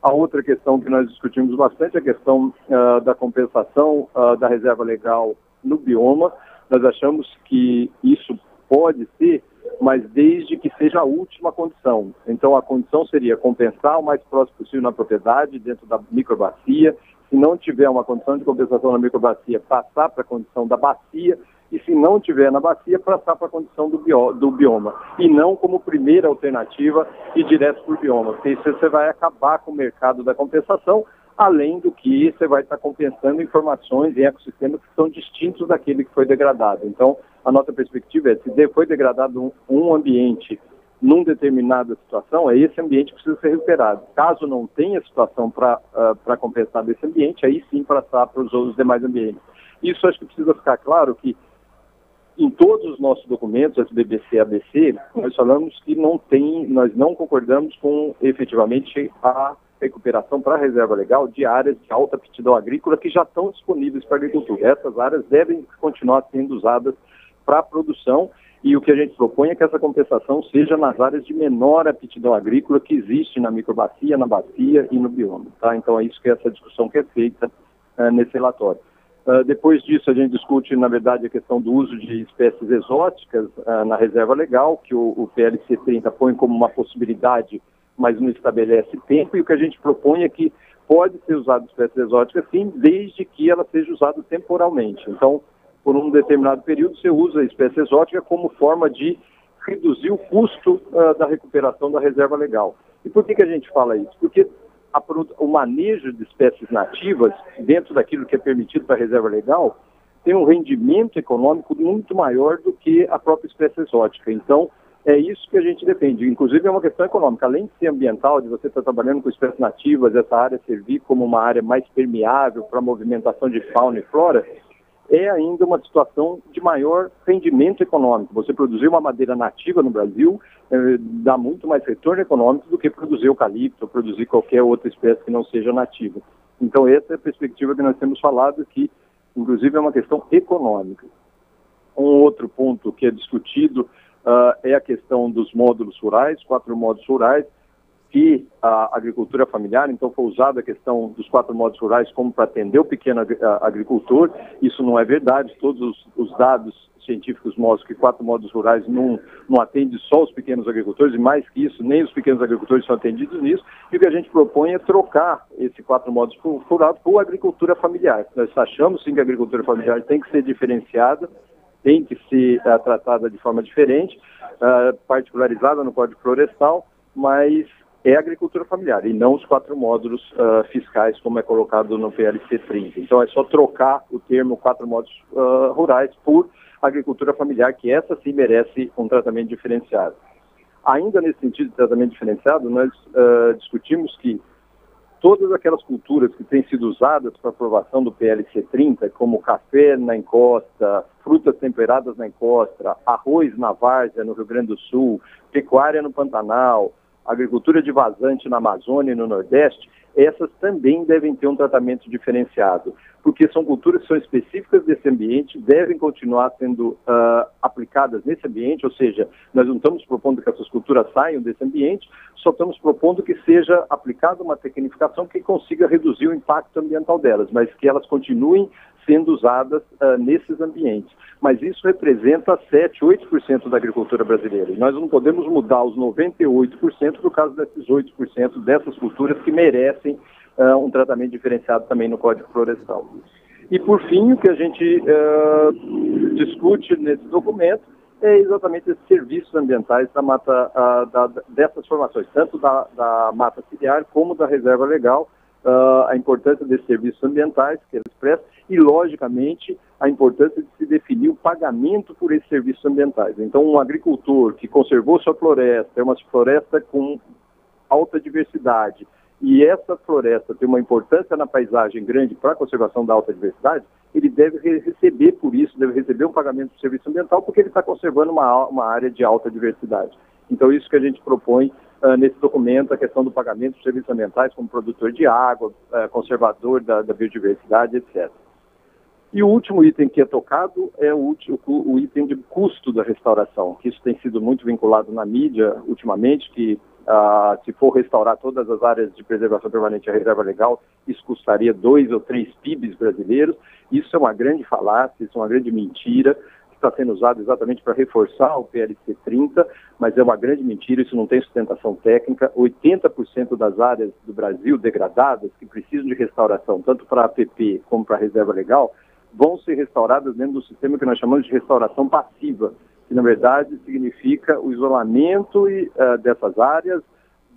A outra questão que nós discutimos bastante é a questão da compensação da reserva legal no bioma. Nós achamos que isso pode ser, mas desde que seja a última condição. Então, a condição seria compensar o mais próximo possível na propriedade, dentro da microbacia. Se não tiver uma condição de compensação na microbacia, passar para a condição da bacia. E se não tiver na bacia, passar para a condição do bioma. E não como primeira alternativa ir direto para o bioma. Porque isso você vai acabar com o mercado da compensação, além do que você vai estar compensando informações em ecossistemas que são distintos daquele que foi degradado. Então, a nossa perspectiva é, se foi degradado um ambiente numa determinada situação, é esse ambiente que precisa ser recuperado. Caso não tenha situação para compensar desse ambiente, aí sim passar para os outros demais ambientes. Isso acho que precisa ficar claro que em todos os nossos documentos, SBBC e ABC, nós falamos que nós não concordamos com efetivamente a recuperação para a reserva legal de áreas de alta aptidão agrícola que já estão disponíveis para a agricultura. Essas áreas devem continuar sendo usadas para a produção e o que a gente propõe é que essa compensação seja nas áreas de menor aptidão agrícola que existe na microbacia, na bacia e no bioma. Tá? Então é isso que essa discussão que é feita nesse relatório. Depois disso, a gente discute, na verdade, a questão do uso de espécies exóticas na reserva legal, que o PLC 30 põe como uma possibilidade, mas não estabelece tempo, e o que a gente propõe é que pode ser usado espécies exóticas, sim, desde que ela seja usada temporalmente. Então, por um determinado período, você usa a espécie exótica como forma de reduzir o custo da recuperação da reserva legal. E por que a gente fala isso? Porque o manejo de espécies nativas, dentro daquilo que é permitido para a reserva legal, tem um rendimento econômico muito maior do que a própria espécie exótica. Então, é isso que a gente defende. Inclusive, é uma questão econômica. Além de ser ambiental, de você estar trabalhando com espécies nativas, essa área servir como uma área mais permeável para a movimentação de fauna e flora, é ainda uma situação de maior rendimento econômico. Você produzir uma madeira nativa no Brasil dá muito mais retorno econômico do que produzir eucalipto ou produzir qualquer outra espécie que não seja nativa. Então, essa é a perspectiva que nós temos falado, que, inclusive, é uma questão econômica. Um outro ponto que é discutido é a questão dos módulos rurais, 4 módulos rurais, que a agricultura familiar, então foi usada a questão dos 4 módulos rurais como para atender o pequeno agricultor. Isso não é verdade. Todos os dados científicos mostram que 4 módulos rurais não atendem só os pequenos agricultores, e mais que isso, nem os pequenos agricultores são atendidos nisso. E o que a gente propõe é trocar esse 4 módulos rurais por agricultura familiar. Nós achamos sim que a agricultura familiar tem que ser diferenciada, tem que ser tratada de forma diferente, particularizada no Código Florestal, mas é a agricultura familiar e não os 4 módulos fiscais, como é colocado no PLC 30. Então, é só trocar o termo 4 módulos rurais por agricultura familiar, que essa sim merece um tratamento diferenciado. Ainda nesse sentido de tratamento diferenciado, nós discutimos que todas aquelas culturas que têm sido usadas para aprovação do PLC 30, como café na encosta, frutas temperadas na encosta, arroz na várzea no Rio Grande do Sul, pecuária no Pantanal, agricultura de vazante na Amazônia e no Nordeste, essas também devem ter um tratamento diferenciado, porque são culturas que são específicas desse ambiente, devem continuar sendo aplicadas nesse ambiente, ou seja, nós não estamos propondo que essas culturas saiam desse ambiente, só estamos propondo que seja aplicada uma tecnificação que consiga reduzir o impacto ambiental delas, mas que elas continuem sendo usadas nesses ambientes. Mas isso representa 7, 8% da agricultura brasileira. E nós não podemos mudar os 98% por causa desses 8% dessas culturas que merecem um tratamento diferenciado também no Código Florestal. E, por fim, o que a gente discute nesse documento é exatamente esses serviços ambientais da mata, dessas formações, tanto da mata ciliar como da reserva legal, a importância desses serviços ambientais que eles prestam e, logicamente, a importância de se definir o pagamento por esses serviços ambientais. Então, um agricultor que conservou sua floresta, é uma floresta com alta diversidade, e essa floresta tem uma importância na paisagem grande para a conservação da alta diversidade, ele deve receber por isso, deve receber um pagamento de serviço ambiental, porque ele está conservando uma área de alta diversidade. Então, isso que a gente propõe nesse documento, a questão do pagamento de serviços ambientais como produtor de água, conservador da biodiversidade, etc. E o último item que é tocado é o item de custo da restauração, que isso tem sido muito vinculado na mídia ultimamente, que Se for restaurar todas as áreas de preservação permanente à reserva legal, isso custaria 2 ou 3 PIBs brasileiros. Isso é uma grande falácia, isso é uma grande mentira, que está sendo usado exatamente para reforçar o PLC 30, mas é uma grande mentira, isso não tem sustentação técnica. 80% das áreas do Brasil degradadas, que precisam de restauração, tanto para a APP como para a reserva legal, vão ser restauradas dentro do sistema que nós chamamos de restauração passiva, que na verdade significa o isolamento dessas áreas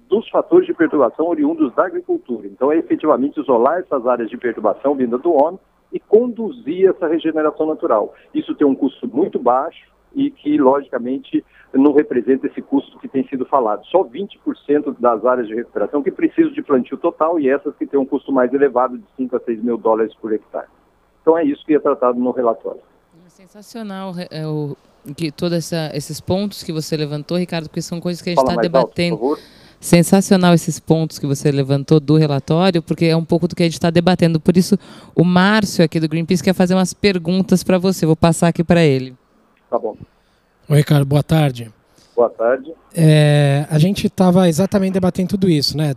dos fatores de perturbação oriundos da agricultura. Então é efetivamente isolar essas áreas de perturbação vinda do homem e conduzir essa regeneração natural. Isso tem um custo muito baixo e que, logicamente, não representa esse custo que tem sido falado. Só 20% das áreas de recuperação que precisam de plantio total e essas que têm um custo mais elevado de 5 a 6 mil dólares por hectare. Então é isso que é tratado no relatório. Sensacional que todos esses pontos que você levantou, Ricardo, porque são coisas que a gente está debatendo. Alto, por favor. Sensacional esses pontos que você levantou do relatório, porque é um pouco do que a gente está debatendo. Por isso, o Márcio aqui do Greenpeace quer fazer umas perguntas para você. Vou passar aqui para ele. Tá bom. Oi, Ricardo, boa tarde. Boa tarde. A gente estava exatamente debatendo tudo isso, né?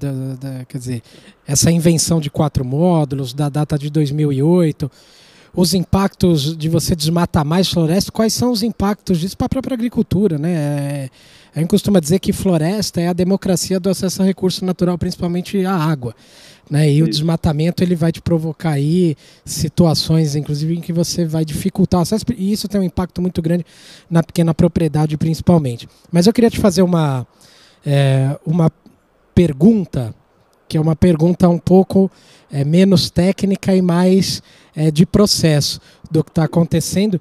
Quer dizer, essa invenção de 4 módulos, da data de 2008, os impactos de você desmatar mais floresta, quais são os impactos disso para a própria agricultura, né? A gente costuma dizer que floresta é a democracia do acesso a recurso natural, principalmente a água, né? E o desmatamento ele vai te provocar aí situações, inclusive, em que você vai dificultar o acesso, e isso tem um impacto muito grande na pequena propriedade, principalmente. Mas eu queria te fazer uma pergunta, que é uma pergunta um pouco menos técnica e mais de processo do que está acontecendo.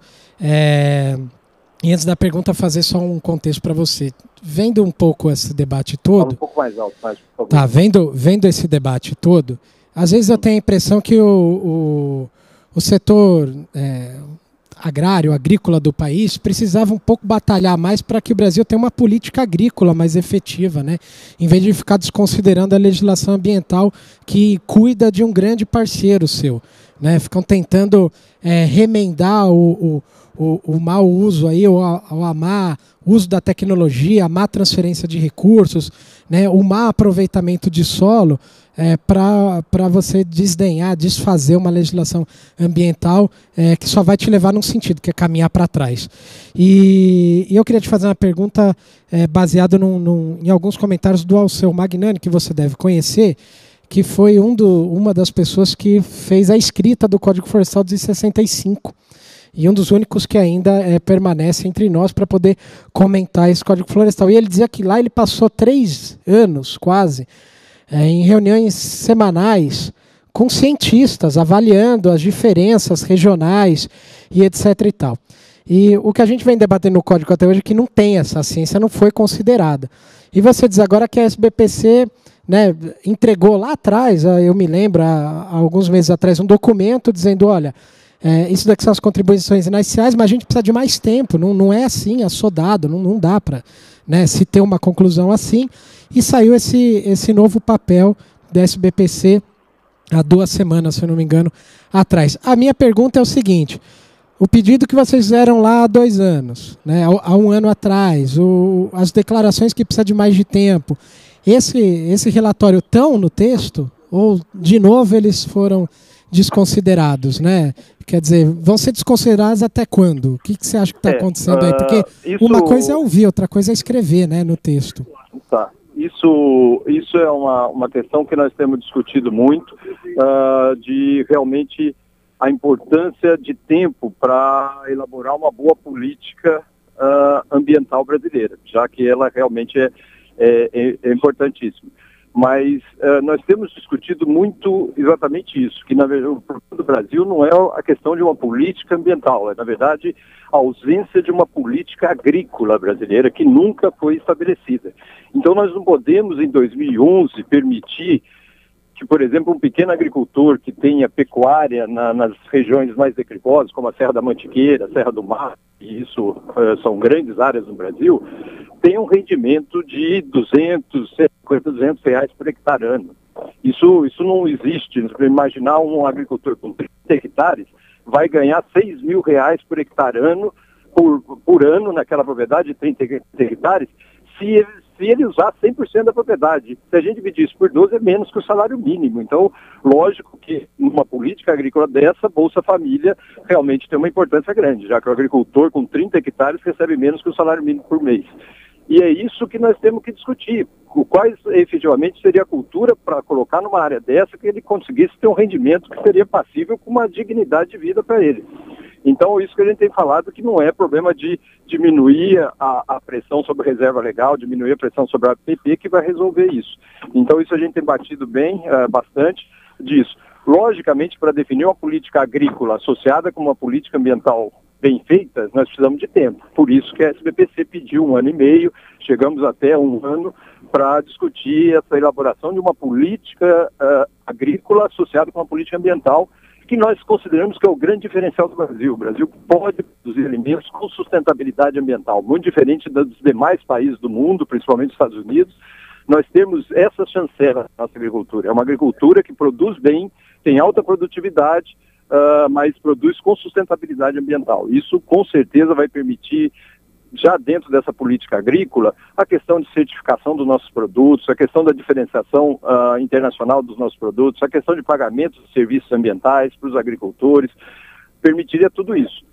E antes da pergunta, fazer só um contexto para você. Vendo um pouco esse debate todo... Fala um pouco mais alto, por favor. Tá, vendo esse debate todo, às vezes eu tenho a impressão que o setor agrário, agrícola do país precisava um pouco batalhar mais para que o Brasil tenha uma política agrícola mais efetiva, né? Em vez de ficar desconsiderando a legislação ambiental que cuida de um grande parceiro seu, né? Ficam tentando remendar o mau uso aí, o má uso da tecnologia, a má transferência de recursos, né? O má aproveitamento de solo para você desfazer uma legislação ambiental que só vai te levar num sentido, que é caminhar para trás. E eu queria te fazer uma pergunta baseada em alguns comentários do Alceu Magnani, que você deve conhecer, que foi uma das pessoas que fez a escrita do Código Florestal de 65. E um dos únicos que ainda permanece entre nós para poder comentar esse Código Florestal. E ele dizia que lá ele passou 3 anos, quase, em reuniões semanais com cientistas, avaliando as diferenças regionais e etc. e tal. E o que a gente vem debatendo no Código até hoje é que não tem essa ciência, não foi considerada. E você diz agora que a SBPC, né, entregou lá atrás, eu me lembro, há alguns meses atrás, um documento dizendo, olha, isso daqui são as contribuições iniciais, mas a gente precisa de mais tempo, não é assim, assodado, não dá para, né, se ter uma conclusão assim. E saiu esse novo papel da SBPC há 2 semanas, se eu não me engano, atrás. A minha pergunta é o seguinte: o pedido que vocês fizeram lá há 2 anos, né, há 1 ano atrás, as declarações que precisa de mais de tempo, esse relatório estão no texto? Ou, de novo, eles foram desconsiderados, né? Quer dizer, vão ser desconsiderados até quando? O que você acha que está acontecendo aí? Porque uma coisa é ouvir, outra coisa é escrever, né, no texto. Tá. Isso é uma questão que nós temos discutido muito, de realmente a importância de tempo para elaborar uma boa política ambiental brasileira, já que ela realmente é importantíssima. Mas nós temos discutido muito exatamente isso, que na verdade o problema do Brasil não é a questão de uma política ambiental, é na verdade a ausência de uma política agrícola brasileira que nunca foi estabelecida. Então nós não podemos em 2011 permitir que, por exemplo, um pequeno agricultor que tenha pecuária nas regiões mais declivosas, como a Serra da Mantiqueira, a Serra do Mar, e isso são grandes áreas no Brasil, tenha um rendimento de 200 reais por hectare ano. Isso não existe. Para imaginar um agricultor com 30 hectares vai ganhar 6 mil reais por hectare ano, por ano naquela propriedade de 30 hectares, se se ele usar 100% da propriedade. Se a gente dividir isso por 12, é menos que o salário mínimo. Então, lógico que numa política agrícola dessa, Bolsa Família realmente tem uma importância grande, já que o agricultor com 30 hectares recebe menos que o salário mínimo por mês. E é isso que nós temos que discutir. Quais efetivamente seria a cultura para colocar numa área dessa que ele conseguisse ter um rendimento que seria passível com uma dignidade de vida para ele. Então, isso que a gente tem falado, que não é problema de diminuir a pressão sobre a reserva legal, diminuir a pressão sobre a APP, que vai resolver isso. Então, isso a gente tem batido bem, bastante disso. Logicamente, para definir uma política agrícola associada com uma política ambiental bem feita, nós precisamos de tempo. Por isso que a SBPC pediu 1 ano e meio, chegamos até 1 ano para discutir essa elaboração de uma política agrícola associada com uma política ambiental, que nós consideramos que é o grande diferencial do Brasil. O Brasil pode produzir alimentos com sustentabilidade ambiental, muito diferente dos demais países do mundo, principalmente os Estados Unidos. Nós temos essa chancela na nossa agricultura. É uma agricultura que produz bem, tem alta produtividade, mas produz com sustentabilidade ambiental. Isso, com certeza, vai permitir, já dentro dessa política agrícola, a questão de certificação dos nossos produtos, a questão da diferenciação internacional dos nossos produtos, a questão de pagamento de serviços ambientais para os agricultores, permitiria tudo isso.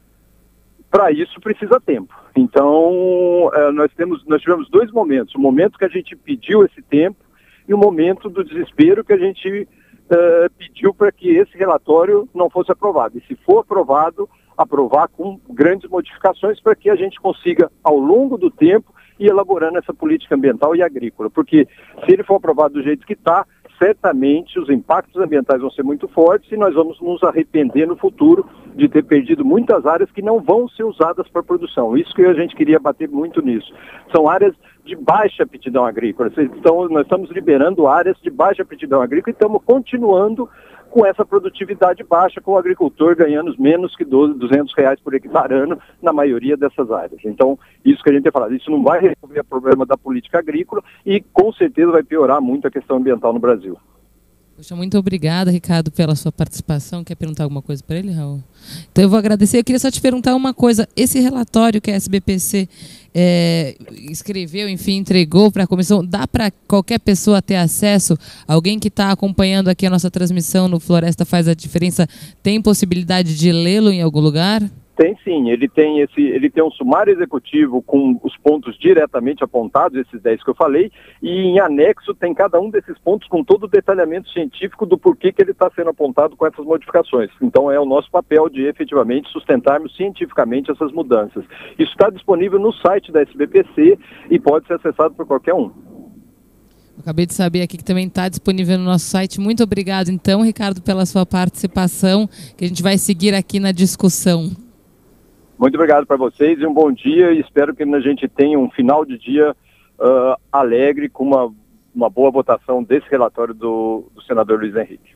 Para isso precisa tempo. Então, nós tivemos 2 momentos. O momento que a gente pediu esse tempo e o momento do desespero que a gente pediu para que esse relatório não fosse aprovado. E se for aprovado, aprovar com grandes modificações para que a gente consiga, ao longo do tempo, ir elaborando essa política ambiental e agrícola. Porque se ele for aprovado do jeito que está, certamente os impactos ambientais vão ser muito fortes e nós vamos nos arrepender no futuro de ter perdido muitas áreas que não vão ser usadas para produção. Isso que a gente queria bater muito nisso. São áreas de baixa aptidão agrícola. Nós estamos liberando áreas de baixa aptidão agrícola e estamos continuando com essa produtividade baixa, com o agricultor ganhando menos que R$200 por hectare ano na maioria dessas áreas. Então, isso que a gente tem falado, isso não vai resolver o problema da política agrícola e com certeza vai piorar muito a questão ambiental no Brasil. Poxa, muito obrigada, Ricardo, pela sua participação. Quer perguntar alguma coisa para ele, Raul? Então eu vou agradecer. Eu queria só te perguntar uma coisa. Esse relatório que a SBPC escreveu, enfim, entregou para a comissão, dá para qualquer pessoa ter acesso? Alguém que está acompanhando aqui a nossa transmissão no Floresta Faz a Diferença tem possibilidade de lê-lo em algum lugar? Tem sim, ele tem um sumário executivo com os pontos diretamente apontados, esses 10 que eu falei, e em anexo tem cada um desses pontos com todo o detalhamento científico do porquê que ele está sendo apontado com essas modificações. Então é o nosso papel de efetivamente sustentarmos cientificamente essas mudanças. Isso está disponível no site da SBPC e pode ser acessado por qualquer um. Acabei de saber aqui que também está disponível no nosso site. Muito obrigado então, Ricardo, pela sua participação, que a gente vai seguir aqui na discussão. Muito obrigado para vocês e um bom dia, e espero que a gente tenha um final de dia alegre com uma boa votação desse relatório do senador Luiz Henrique.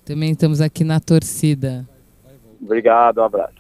Também estamos aqui na torcida. Obrigado, um abraço.